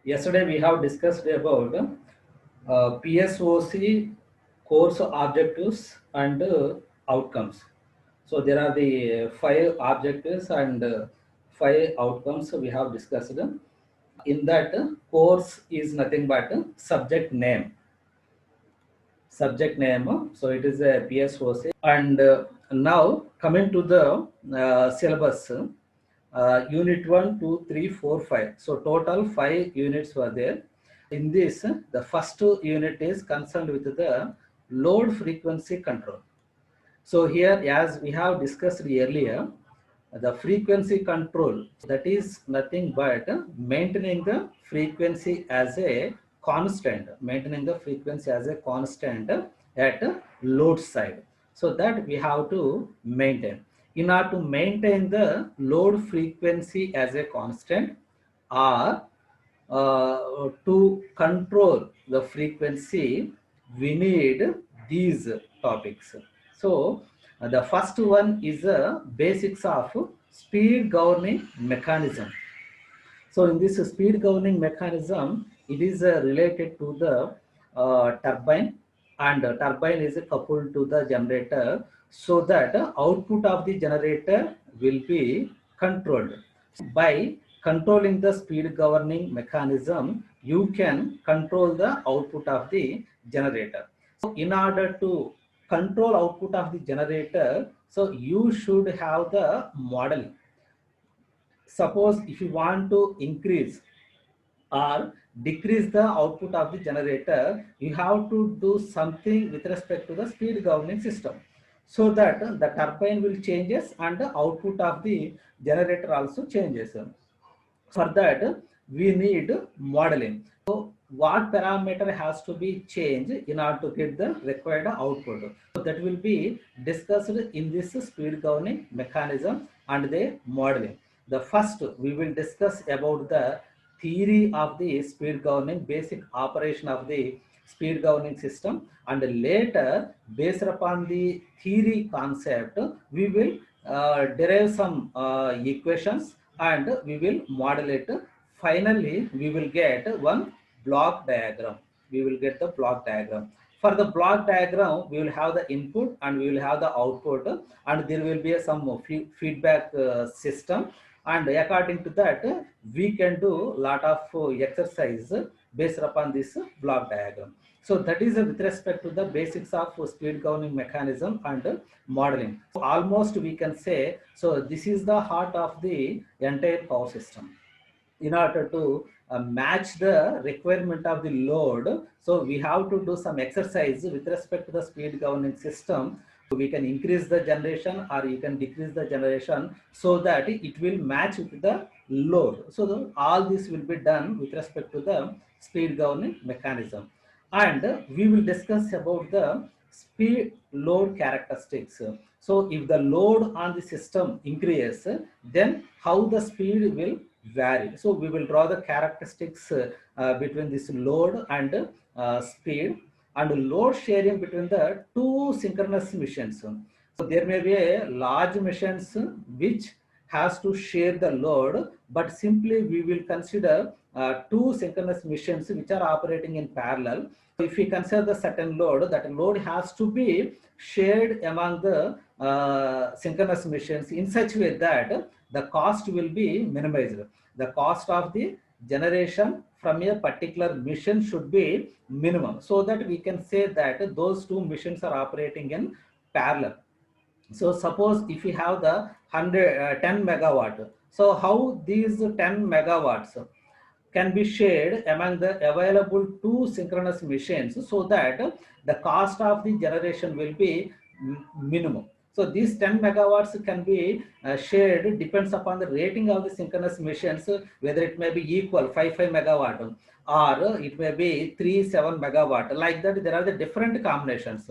Yesterday we have discussed about PSOC course objectives and outcomes. So there are the five objectives and five outcomes we have discussed. In that, course is nothing but subject name. So it is a PSOC. And now coming to the syllabus. Unit 1, 2, 3, 4, 5. So total 5 units were there. In this, the first unit is concerned with the load frequency control. So here, as we have discussed earlier, the frequency control, that is nothing but maintaining the frequency as a constant, at load side. So that we have to maintain. In order to maintain the load frequency as a constant, or to control the frequency, we need these topics. So the first one is the basics of speed governing mechanism. So in this speed governing mechanism, it is related to the turbine, and turbine is coupled to the generator, so that output of the generator will be controlled. By controlling the speed governing mechanism, you can control the output of the generator. So in order to control output of the generator, so you should have the modeling. Suppose if you want to increase or decrease the output of the generator, you have to do something with respect to the speed governing system, so that the turbine will changes and the output of the generator also changes. For that, we need modeling. So what parameter has to be changed in order to get the required output? So that will be discussed in this speed governing mechanism and the modeling. The first, we will discuss about the theory of the speed governing, basic operation of the speed governing system, and later, based upon the theory concept, we will derive some equations and we will model it. Finally, we will get one block diagram. For the block diagram, we will have the input and we will have the output, and there will be some feedback system. And according to that, we can do a lot of exercise based upon this block diagram. So that is with respect to the basics of speed governing mechanism and modeling. So almost we can say, so this is the heart of the entire power system. In order to match the requirement of the load, so we have to do some exercise with respect to the speed governing system. We can increase the generation or you can decrease the generation, so that it will match with the load. So all this will be done with respect to the speed governing mechanism. And we will discuss about the speed load characteristics. So if the load on the system increases, then how the speed will vary. So we will draw the characteristics between this load and speed, and load sharing between the two synchronous machines. So there may be a large machines which has to share the load, but simply we will consider two synchronous machines which are operating in parallel. If we consider the certain load, that load has to be shared among the synchronous machines in such a way that the cost will be minimized. The cost of the generation from a particular machine should be minimum, so that we can say that those two machines are operating in parallel. So suppose if we have the 10 megawatt, so how these 10 megawatts can be shared among the available two synchronous machines, so that the cost of the generation will be minimum. So these 10 megawatts can be shared, depends upon the rating of the synchronous machines, whether it may be equal 5 megawatt or it may be 3-7 megawatt. Like that, there are the different combinations.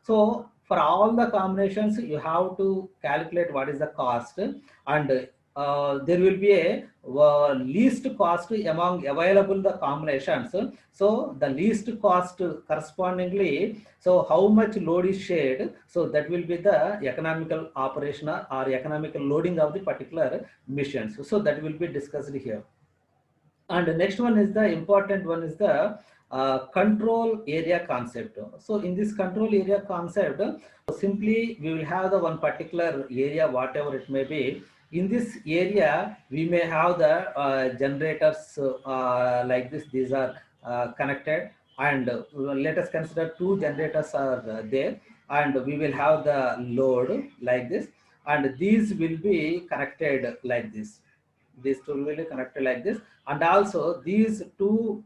So for all the combinations, you have to calculate what is the cost, and there will be a least cost among available the combinations. So the least cost correspondingly, so how much load is shared, so that will be the economical operation or economical loading of the particular missions. So that will be discussed here. And the next one is the important one is the control area concept. So in this control area concept, simply we will have the one particular area, whatever it may be. In this area, we may have the generators like this. These are connected, and let us consider two generators are there, and we will have the load like this, and these will be connected like this. These two will be connected like this, and also these two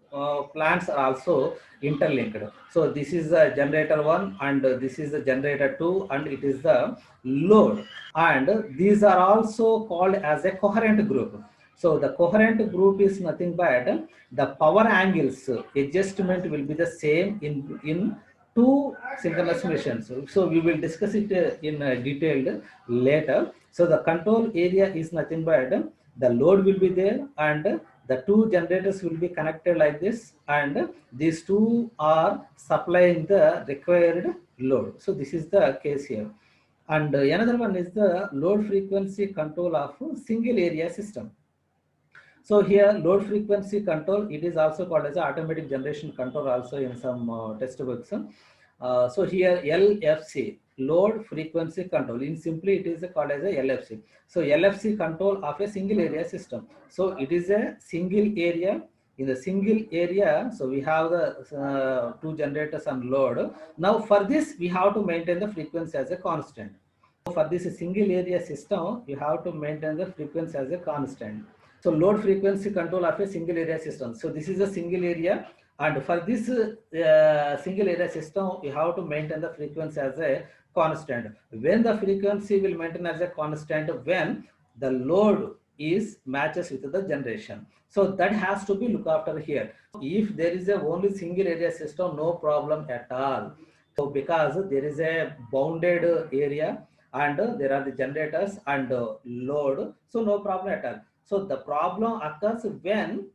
plants are also interlinked. So this is the generator 1 and this is the generator 2, and it is the load, and these are also called as a coherent group. So the coherent group is nothing but the power angles adjustment will be the same in two synchronous machines. So we will discuss it in detailed later. So the control area is nothing but the load will be there, and the two generators will be connected like this, and these two are supplying the required load. So this is the case here. And another one is the load frequency control of single area system. So here load frequency control, it is also called as automatic generation control also in some textbooks. So here LFC, load frequency control, in simply it is called as a LFC. So LFC control of a single area system. So it is a single area. In the single area, so we have the two generators and load. Now for this we have to maintain the frequency as a constant. For this single area system, you have to maintain the frequency as a constant. So load frequency control of a single area system. So this is a single area, and for this single area system, you have to maintain the frequency as a constant. When the frequency will maintain as a constant, when the load is matches with the generation. So that has to be looked after here. If there is a only single area system, no problem at all. So because there is a bounded area, and there are the generators and load, so no problem at all. So the problem occurs when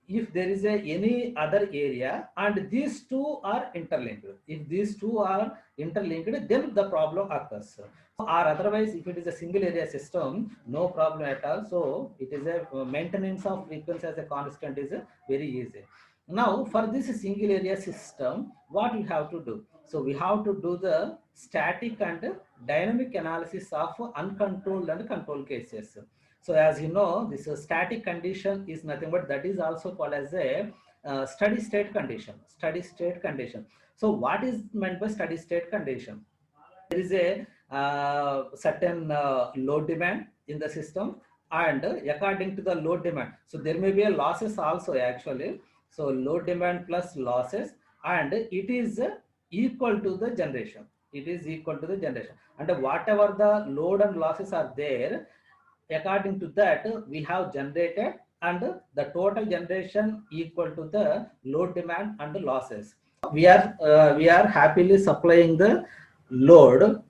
if there is any other area and these two are interlinked. If these two are interlinked, then the problem occurs. Or otherwise, if it is a single area system, no problem at all. So it is a maintenance of frequency as a constant is very easy. Now for this single area system, what we have to do? So we have to do the static and dynamic analysis of uncontrolled and controlled cases. So as you know, this static condition is nothing but that is also called as a steady state condition. Steady state condition. So what is meant by steady state condition? There is a certain load demand in the system, and according to the load demand, so there may be a losses also actually. So load demand plus losses, and it is equal to the generation. It is equal to the generation, and whatever the load and losses are there, according to that we have generated, and the total generation equal to the load demand and the losses. We are happily supplying the load.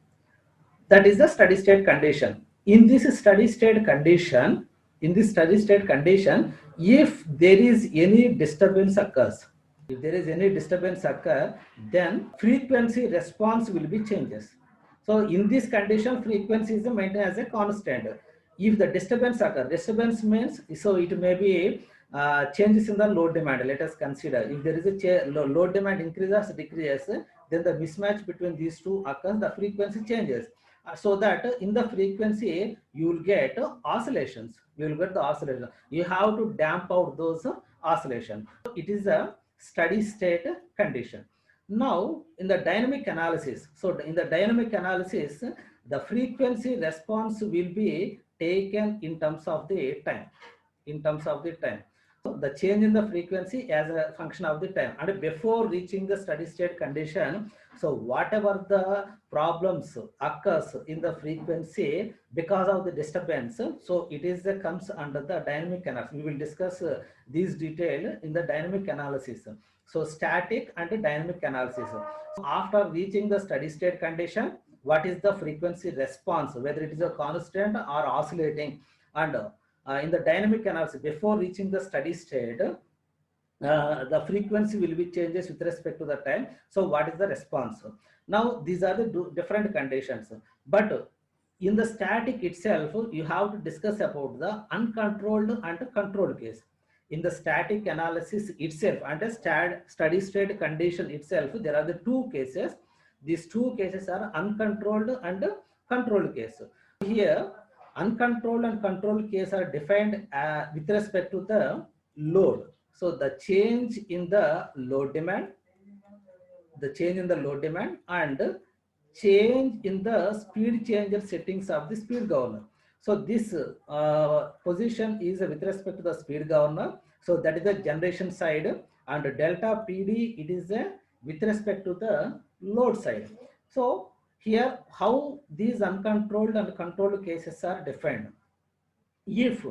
That is the steady state condition. In this steady state condition, if there is any disturbance occurs, then frequency response will be changes. So in this condition, frequency is maintained as a constant. If the disturbance means, so it may be changes in the load demand. Let us consider if there is a load demand increases or decreases, then the mismatch between these two occurs, the frequency changes. So that in the frequency you will get oscillations. You will get the oscillation. You have to damp out those oscillations. It is a steady state condition. Now in the dynamic analysis, so in the dynamic analysis, the frequency response will be taken in terms of the time. So the change in the frequency as a function of the time, and before reaching the steady state condition, so whatever the problems occurs in the frequency because of the disturbance, so it is comes under the dynamic analysis. We will discuss these detail in the dynamic analysis. So static and dynamic analysis. So after reaching the steady state condition, what is the frequency response, whether it is a constant or oscillating, and in the dynamic analysis, before reaching the steady state, the frequency will be changes with respect to the time. So what is the response? Now these are the different conditions, but in the static itself, you have to discuss about the uncontrolled and controlled case. in the static analysis itself and a steady state condition itself, there are the two cases. These two cases are uncontrolled and controlled case. Here, uncontrolled and controlled case are defined with respect to the load. So the change in the load demand, and change in the speed changer settings of the speed governor. So this position is with respect to the speed governor. So that is the generation side, and delta PD, it is with respect to the load side. So here how these uncontrolled and controlled cases are defined. If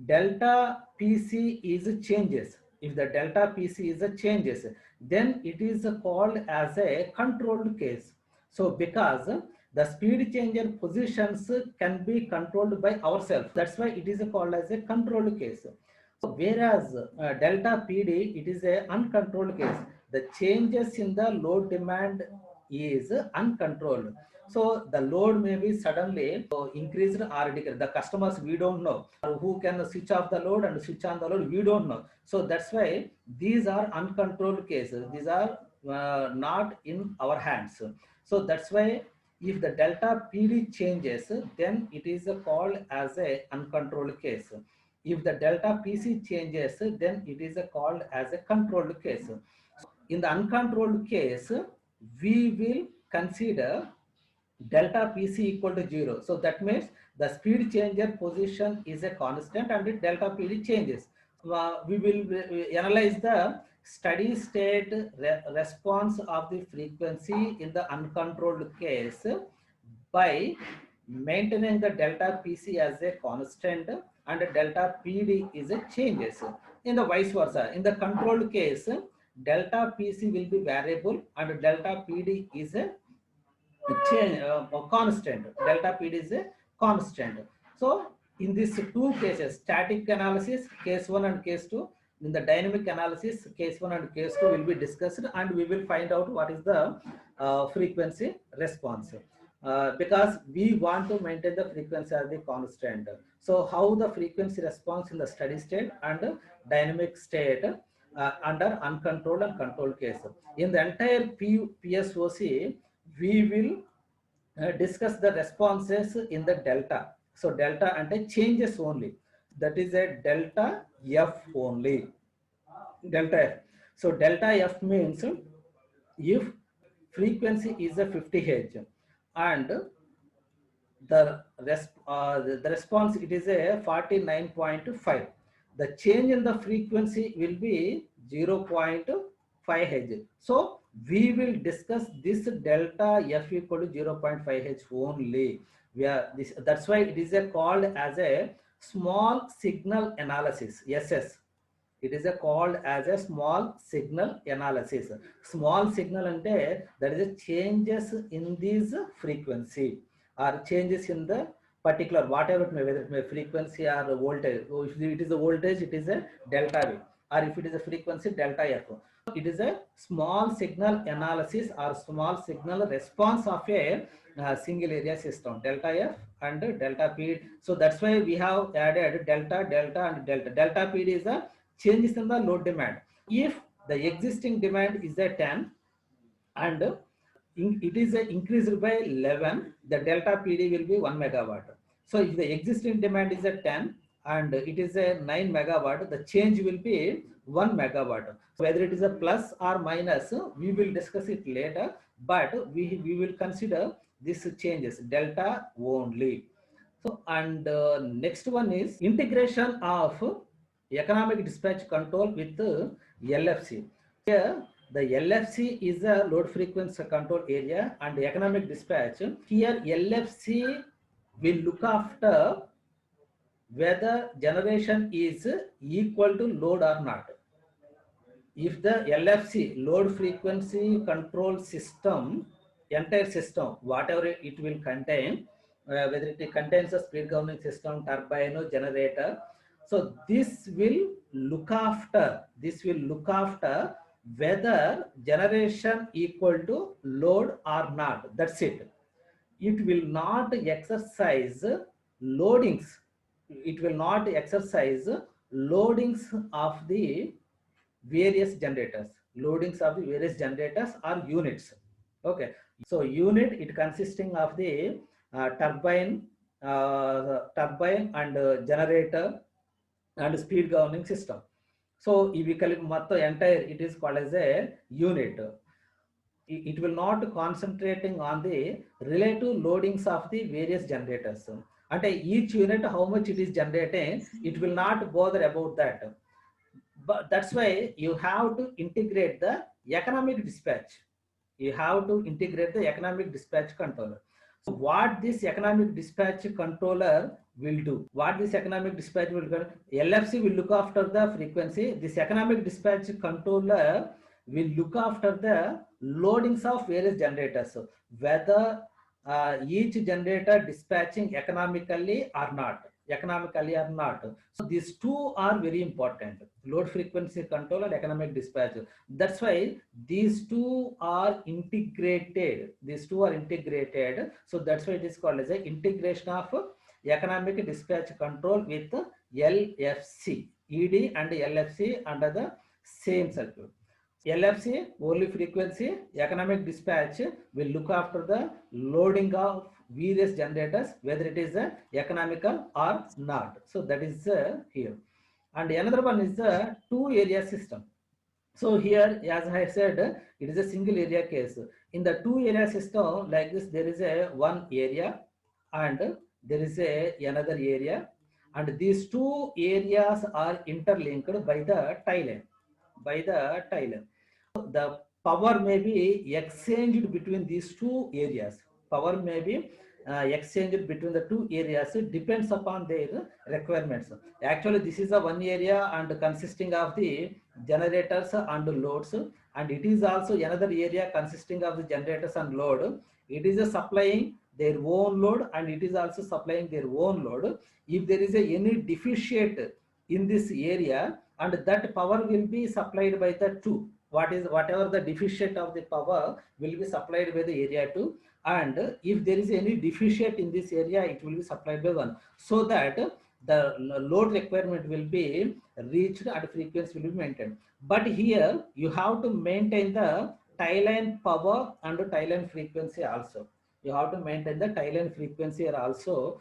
delta PC is changes, if the delta PC is a changes, then it is called as a controlled case. So because the speed changer positions can be controlled by ourselves, that's why it is called as a controlled case. So whereas delta PD, it is a uncontrolled case. The changes in the load demand is uncontrolled. So the load may be suddenly increased or decreased. The customers, we don't know who can switch off the load and switch on the load, we don't know. So that's why these are uncontrolled cases. These are not in our hands. So that's why if the delta PD changes, then it is called as a uncontrolled case. If the delta PC changes, then it is called as a controlled case. In the uncontrolled case, we will consider delta PC equal to 0. So that means the speed changer position is a constant and delta PD changes. We will analyze the steady state response of the frequency in the uncontrolled case by maintaining the delta PC as a constant and delta PD is a changes. In the vice versa, in the controlled case, delta PC will be variable and delta PD is a change, constant. Delta PD is a constant. So in these two cases, static analysis case 1 and case 2, in the dynamic analysis case 1 and case 2 will be discussed, and we will find out what is the frequency response. Because we want to maintain the frequency as the constant. So how the frequency response in the steady state and dynamic state under uncontrolled and controlled case. In the entire PSOC, we will discuss the responses in the delta. So delta and changes only. That is a delta F only. Delta F. So delta F means if frequency is a 50 Hz and the response it is a 49.5, the change in the frequency will be 0.5 Hz. So we will discuss this delta F equal to 0.5 Hz only. That's why it is called as a small signal analysis, SS. It is called as a small signal analysis. Small signal ante that is a changes in this frequency or changes in the particular whatever it may, whether it may frequency or voltage. So if it is a voltage, it is a delta V, or if it is a frequency, delta F. It is a small signal analysis or small signal response of a single area system, delta F and delta P. So that's why we have added delta, delta and delta. Delta P is a changes in the load demand. If the existing demand is a 10 and it is increased by 11, the delta PD will be 1 megawatt. So if the existing demand is a 10 and it is a 9 megawatt, the change will be 1 megawatt. So whether it is a plus or minus, we will discuss it later, but we will consider these changes, delta only. So, and next one is integration of economic dispatch control with LFC. Here, the LFC is a load frequency control area and economic dispatch. Here, LFC will look after whether generation is equal to load or not. If the LFC, load frequency control system, entire system, whatever it will contain, whether it contains a speed governing system, turbine, or generator, so this will look after whether generation equal to load or not. That's it. It will not exercise loadings. It will not exercise loadings of the various generators. Loadings of the various generators are units. Okay, so unit, it consisting of the turbine and generator and speed governing system. So if we call entire, it is called as a unit. It will not concentrating on the relative loadings of the various generators. And each unit how much it is generating, it will not bother about that. But that's why you have to integrate the economic dispatch. You have to integrate the economic dispatch controller. So what this economic dispatch controller will do, what this economic dispatch will do, LFC will look after the frequency. This economic dispatch controller will look after the loadings of various generators. So whether each generator dispatching economically or not. So these two are very important: load frequency control and economic dispatch. That's why these two are integrated. So that's why it is called as a integration of economic dispatch control with LFC. ED and LFC under the same circuit. LFC only frequency, economic dispatch will look after the loading of various generators, whether it is economical or not. So that is here. And another one is the two area system. So here, as I said, it is a single area case. In the two area system like this, there is a one area and there is a another area, and these two areas are interlinked by the tie line. The power may be exchanged between these two areas. Power may be exchanged between the two areas. It depends upon their requirements. Actually, this is a one area and consisting of the generators and loads, and it is also another area consisting of the generators and load. It is a supplying their own load and it is also supplying their own load. If there is any deficit in this area, and that power will be supplied by the two, whatever the deficit of the power will be supplied by the area 2, and if there is any deficit in this area, it will be supplied by 1, so that the load requirement will be reached and frequency will be maintained. But here you have to maintain the tie line power and tie line frequency also. You have to maintain the tie line frequency are also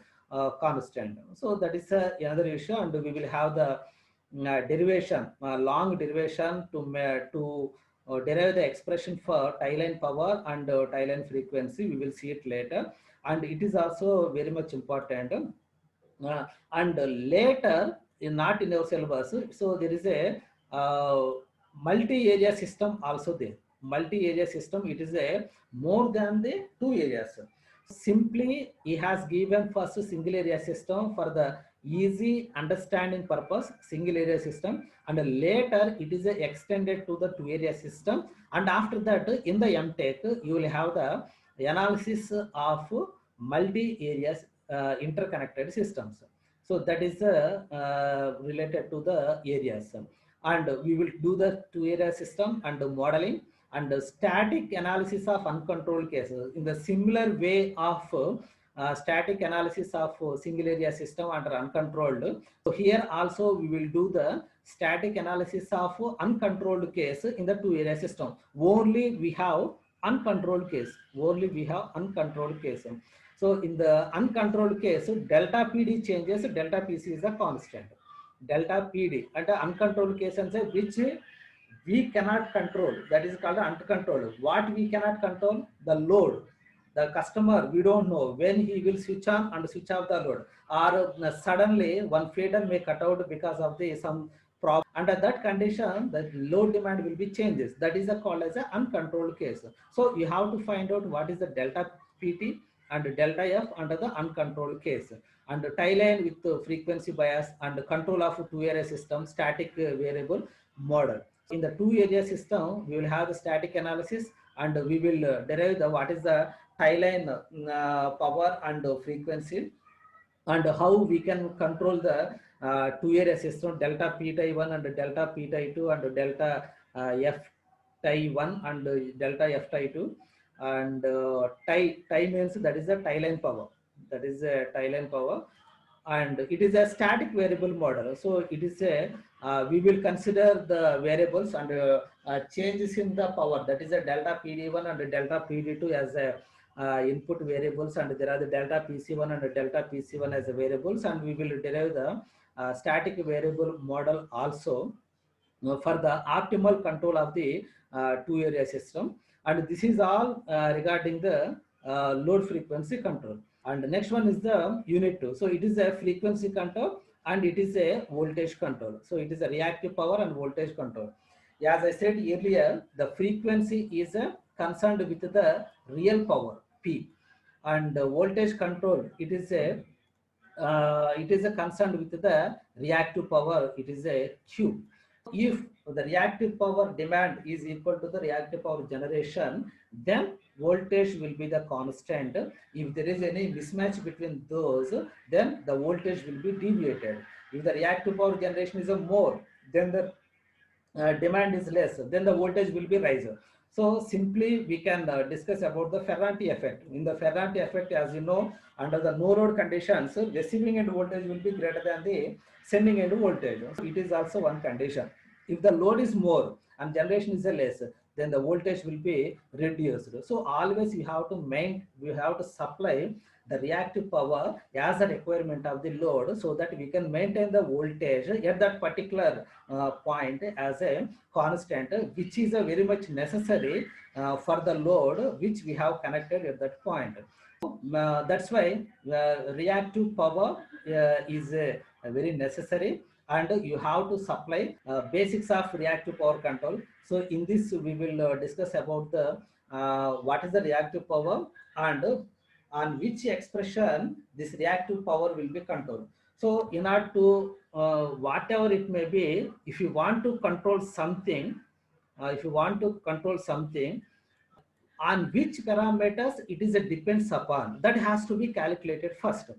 constant. So that is another issue, and we will have the derivation, long derivation to derive the expression for tie line power and tie line frequency. We will see it later, and it is also very much important. And later, not in our syllabus, so there is a multi-area system also there. Multi-area system, it is a more than the two areas. Simply, he has given first single area system for the easy understanding purpose, single area system, and later it is extended to the two area system. And after that, in the MTech, you will have the analysis of multi areas interconnected systems. So that is related to the areas, and we will do the two area system and modeling and static analysis of uncontrolled cases in the similar way of static analysis of single area system under uncontrolled. So here also we will do the static analysis of uncontrolled case in the two area system. Only we have uncontrolled case. So in the uncontrolled case, delta PD changes, delta PC is a constant. Delta PD and the uncontrolled case which we cannot control, that is called uncontrolled. What we cannot control? The load. The customer, we don't know when he will switch on and switch off the load, or suddenly one feeder may cut out because of the some problem. Under that condition, the load demand will be changes. That is called as an uncontrolled case. So you have to find out what is the delta PT and delta F under the uncontrolled case, and tie line with frequency bias and control of two area system, static variable model. In the two area system, we will have the static analysis, and we will derive the what is the tie line power and frequency, and how we can control the two area system, delta p tie 1 and delta p tie 2 and delta f tie 1 and delta f tie 2, and tie means that is the tie line power. and it is a static variable model. So it is a we will consider the variables and changes in the power, that is a delta PD1 and delta PD2 as a input variables, and there are the delta PC1 and delta PC1 as a variables, and we will derive the static variable model also for the optimal control of the two area system. And this is all regarding the load frequency control. And the next one is the unit 2. So it is a frequency control and it is a voltage control. So it is a reactive power and voltage control. As I said earlier, the frequency is concerned with the real power P, and the voltage control, it is a concern with the reactive power, it is a Q. If the reactive power demand is equal to the reactive power generation, then voltage will be the constant. If there is any mismatch between those, then the voltage will be deviated. If the reactive power generation is a more, then the demand is less, then the voltage will be riser. So simply we can discuss about the Ferranti effect. In the Ferranti effect, as you know, under the no load conditions, receiving end voltage will be greater than the sending end voltage. So it is also one condition. If the load is more and generation is less, then the voltage will be reduced. So always you have to supply the reactive power as a requirement of the load, so that we can maintain the voltage at that particular point as a constant, which is a very much necessary for the load which we have connected at that point. That's why reactive power is very necessary, and you have to supply basics of reactive power control. So in this we will discuss about the what is the reactive power and on which expression this reactive power will be controlled. So in order to whatever it may be, if you want to control something, on which parameters it is a depends upon, that has to be calculated first. For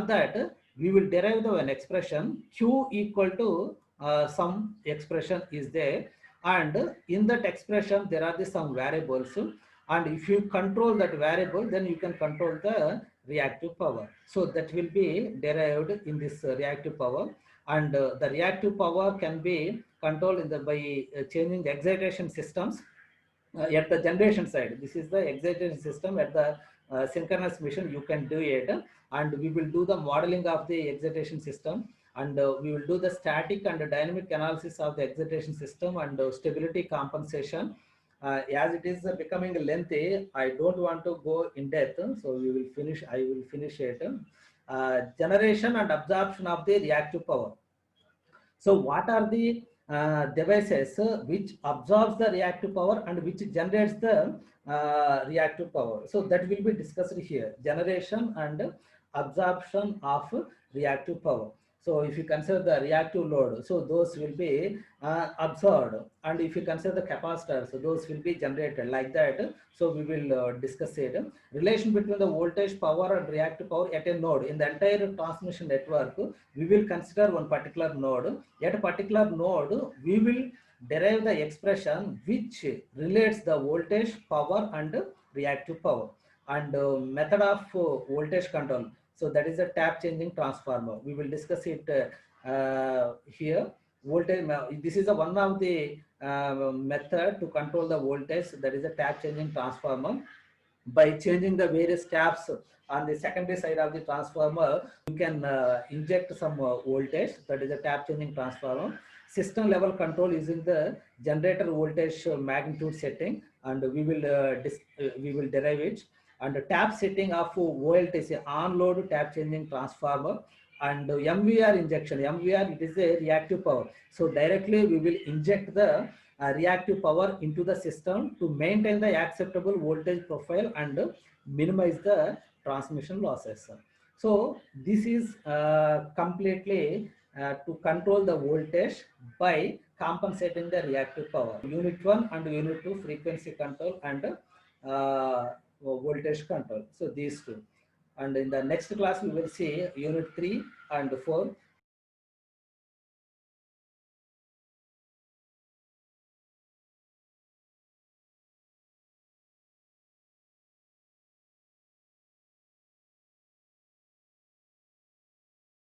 that we will derive an expression Q equal to some expression is there, and in that expression there are some variables, and if you control that variable, then you can control the reactive power. So that will be derived in this reactive power, and the reactive power can be controlled by changing the excitation systems at the generation side. This is the excitation system at the synchronous machine. You can do it, and we will do the modeling of the excitation system, and we will do the static and dynamic analysis of the excitation system and stability compensation. As it is becoming lengthy, I don't want to go in depth, so I will finish it. Generation and absorption of the reactive power. So what are the devices which absorbs the reactive power and which generates the reactive power? So that will be discussed here, generation and absorption of reactive power. So if you consider the reactive load, so those will be absorbed, and if you consider the capacitors, so those will be generated like that. So we will discuss it. Relation between the voltage power and reactive power at a node. In the entire transmission network, we will consider one particular node. At a particular node, we will derive the expression which relates the voltage, power and reactive power. And method of voltage control. So that is a tap changing transformer. We will discuss it here. Voltage. This is one of the method to control the voltage. That is a tap changing transformer. By changing the various taps on the secondary side of the transformer, you can inject some voltage. That is a tap changing transformer. System level control using the generator voltage magnitude setting, and we will derive it. And the tap setting of voltage, on load tap changing transformer, and MVR injection. MVR, it is a reactive power. So directly we will inject the reactive power into the system to maintain the acceptable voltage profile and minimize the transmission losses. So this is completely to control the voltage by compensating the reactive power. Unit 1 and Unit 2 frequency control and voltage control. So these two. And in the next class we will see Unit 3 and 4